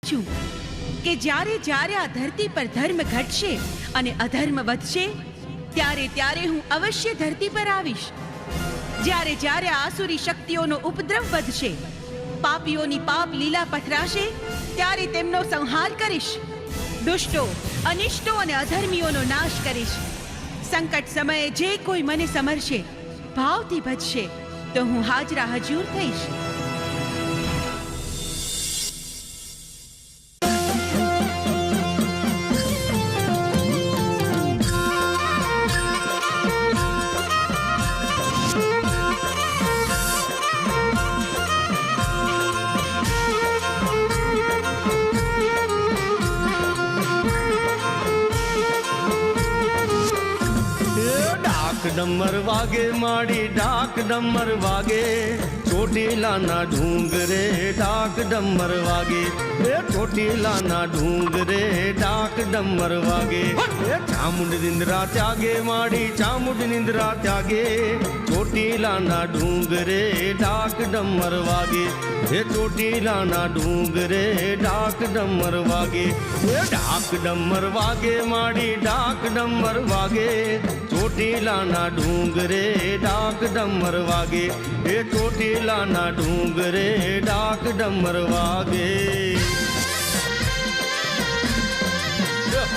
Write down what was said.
છું કે જ્યારે જ્યારે આ ધરતી પર ધર્મ ઘટશે અને અધર્મ વધશે, ત્યારે ત્યારે હું અવશ્ય ધરતી પર આવીશ. જ્યારે જ્યારે આસુરી શક્તિઓનો ઉપદ્રવ વધશે, પાપીઓની પાપ લીલા પથરાશે, ત્યારે તેમનો સંહાર કરીશ. દુષ્ટો, અનિષ્ટો અને અધર્મીઓનો નાશ કરીશ. સંકટ સમયે જે કોઈ મને સમરશે, ભાવથી ભજશે, તો હું હાજરા હજૂર થઈશ. ડમર વાગે માડી ડાક ડમર વાગે, ચોટીલાના ઢૂંગરે ડાક ડમર વાગે, ચોટીલાના ઢૂંગરે ડાક ડમર વાગે. ચામુંડ નિંદ્રા ત્યાગે માડી ચામુંડ નિંદ્રા ત્યાગે, ચોટીલાના ઢૂંગરે ડાક ડમર વાગે, ચોટીલાના ઢૂંગરે ડાક ડમર વાગે. ડાક ડમર વાગે માડી ડાક ડમર વાગે, ચોટીલાના ઢૂંગરે ડાક ડમર વાગે, ચોટીલાના ઢૂંગરે ડાક ડમર વાગે.